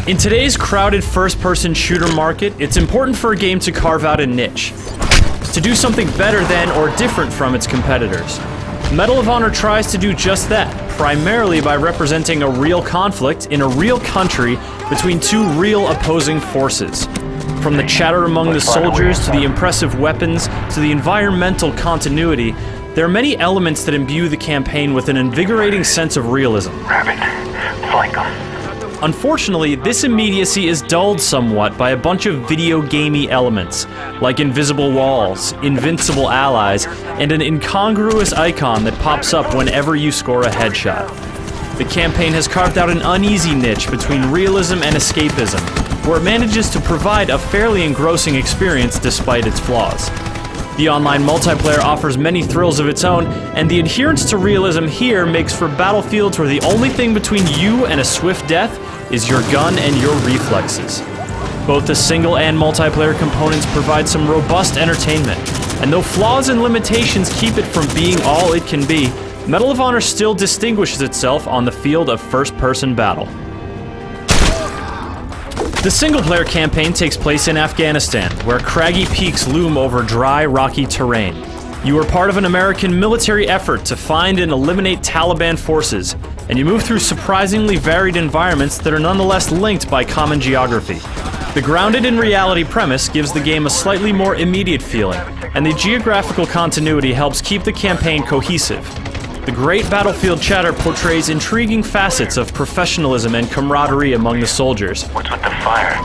In today's crowded first-person shooter market, it's important for a game to carve out a niche, to do something better than or different from its competitors. Medal of Honor tries to do just that, primarily by representing a real conflict in a real country between two real opposing forces. From the chatter among the soldiers, to the impressive weapons, to the environmental continuity, there are many elements that imbue the campaign with an invigorating sense of realism. Rabbit, flank 'em. Unfortunately, this immediacy is dulled somewhat by a bunch of video gamey elements, like invisible walls, invincible allies, and an incongruous icon that pops up whenever you score a headshot. The campaign has carved out an uneasy niche between realism and escapism, where it manages to provide a fairly engrossing experience despite its flaws. The online multiplayer offers many thrills of its own, and the adherence to realism here makes for battlefields where the only thing between you and a swift death is your gun and your reflexes. Both the single and multiplayer components provide some robust entertainment, and though flaws and limitations keep it from being all it can be, Medal of Honor still distinguishes itself on the field of first-person battle. The single-player campaign takes place in Afghanistan, where craggy peaks loom over dry, rocky terrain. You are part of an American military effort to find and eliminate Taliban forces, and you move through surprisingly varied environments that are nonetheless linked by common geography. The grounded in reality premise gives the game a slightly more immediate feeling, and the geographical continuity helps keep the campaign cohesive. The great battlefield chatter portrays intriguing facets of professionalism and camaraderie among the soldiers. What's with the fire?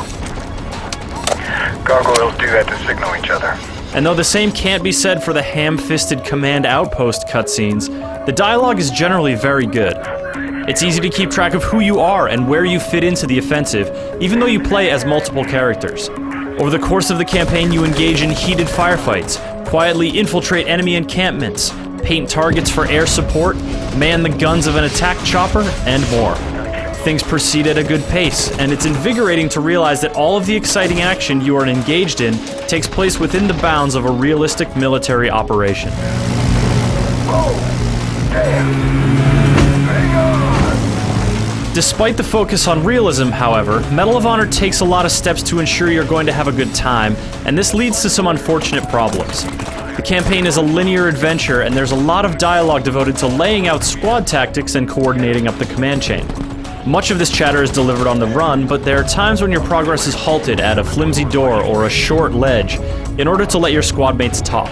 Gargoyles do that to signal each other. And though the same can't be said for the ham-fisted command outpost cutscenes, the dialogue is generally very good. It's easy to keep track of who you are and where you fit into the offensive, even though you play as multiple characters. Over the course of the campaign, you engage in heated firefights, quietly infiltrate enemy encampments, paint targets for air support, man the guns of an attack chopper, and more. Things proceed at a good pace, and it's invigorating to realize that all of the exciting action you are engaged in takes place within the bounds of a realistic military operation. Despite the focus on realism, however, Medal of Honor takes a lot of steps to ensure you're going to have a good time, and this leads to some unfortunate problems. The campaign is a linear adventure, and there's a lot of dialogue devoted to laying out squad tactics and coordinating up the command chain. Much of this chatter is delivered on the run, but there are times when your progress is halted at a flimsy door or a short ledge in order to let your squad mates talk.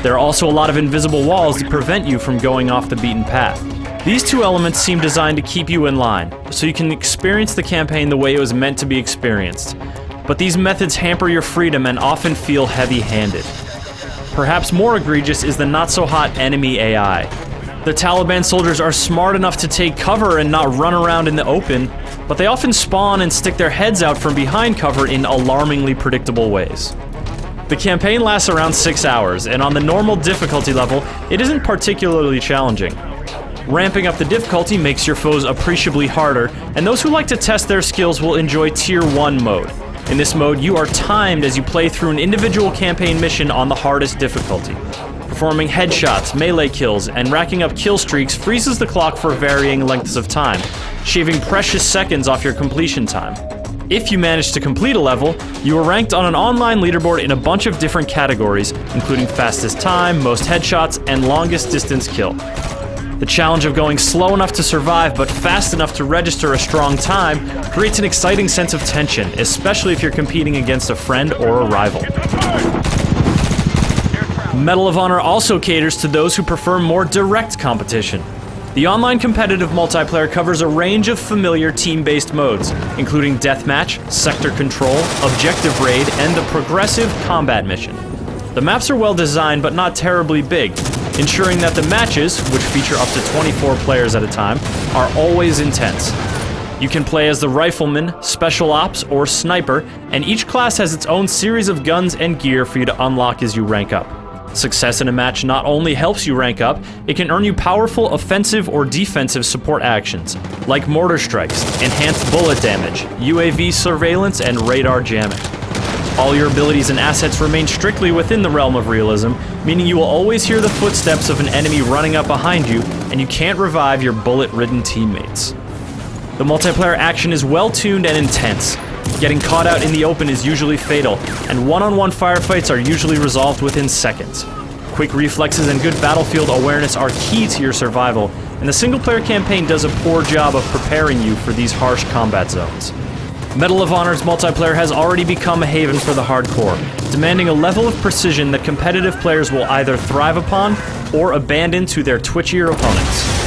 There are also a lot of invisible walls that prevent you from going off the beaten path. These two elements seem designed to keep you in line, so you can experience the campaign the way it was meant to be experienced. But these methods hamper your freedom and often feel heavy-handed. Perhaps more egregious is the not-so-hot enemy AI. The Taliban soldiers are smart enough to take cover and not run around in the open, but they often spawn and stick their heads out from behind cover in alarmingly predictable ways. The campaign lasts around 6 hours, and on the normal difficulty level, it isn't particularly challenging. Ramping up the difficulty makes your foes appreciably harder, and those who like to test their skills will enjoy Tier 1 mode. In this mode, you are timed as you play through an individual campaign mission on the hardest difficulty. Performing headshots, melee kills, and racking up kill streaks freezes the clock for varying lengths of time, shaving precious seconds off your completion time. If you manage to complete a level, you are ranked on an online leaderboard in a bunch of different categories, including fastest time, most headshots, and longest distance kill. The challenge of going slow enough to survive but fast enough to register a strong time creates an exciting sense of tension, especially if you're competing against a friend or a rival. Medal of Honor also caters to those who prefer more direct competition. The online competitive multiplayer covers a range of familiar team-based modes, including Deathmatch, Sector Control, Objective Raid, and the Progressive Combat Mission. The maps are well designed but not terribly big, ensuring that the matches, which feature up to 24 players at a time, are always intense. You can play as the Rifleman, Special Ops, or Sniper, and each class has its own series of guns and gear for you to unlock as you rank up. Success in a match not only helps you rank up, it can earn you powerful offensive or defensive support actions, like mortar strikes, enhanced bullet damage, UAV surveillance, and radar jamming. All your abilities and assets remain strictly within the realm of realism, meaning you will always hear the footsteps of an enemy running up behind you, and you can't revive your bullet-ridden teammates. The multiplayer action is well-tuned and intense. Getting caught out in the open is usually fatal, and one-on-one firefights are usually resolved within seconds. Quick reflexes and good battlefield awareness are key to your survival, and the single-player campaign does a poor job of preparing you for these harsh combat zones. Medal of Honor's multiplayer has already become a haven for the hardcore, demanding a level of precision that competitive players will either thrive upon or abandon to their twitchier opponents.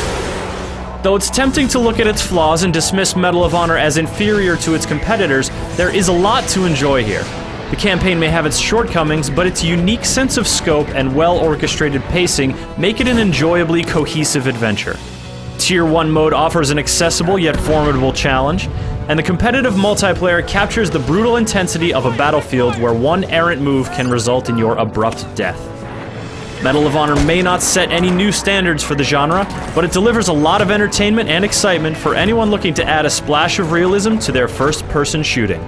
Though it's tempting to look at its flaws and dismiss Medal of Honor as inferior to its competitors, there is a lot to enjoy here. The campaign may have its shortcomings, but its unique sense of scope and well-orchestrated pacing make it an enjoyably cohesive adventure. Tier 1 mode offers an accessible yet formidable challenge, and the competitive multiplayer captures the brutal intensity of a battlefield where one errant move can result in your abrupt death. Medal of Honor may not set any new standards for the genre, but it delivers a lot of entertainment and excitement for anyone looking to add a splash of realism to their first-person shooting.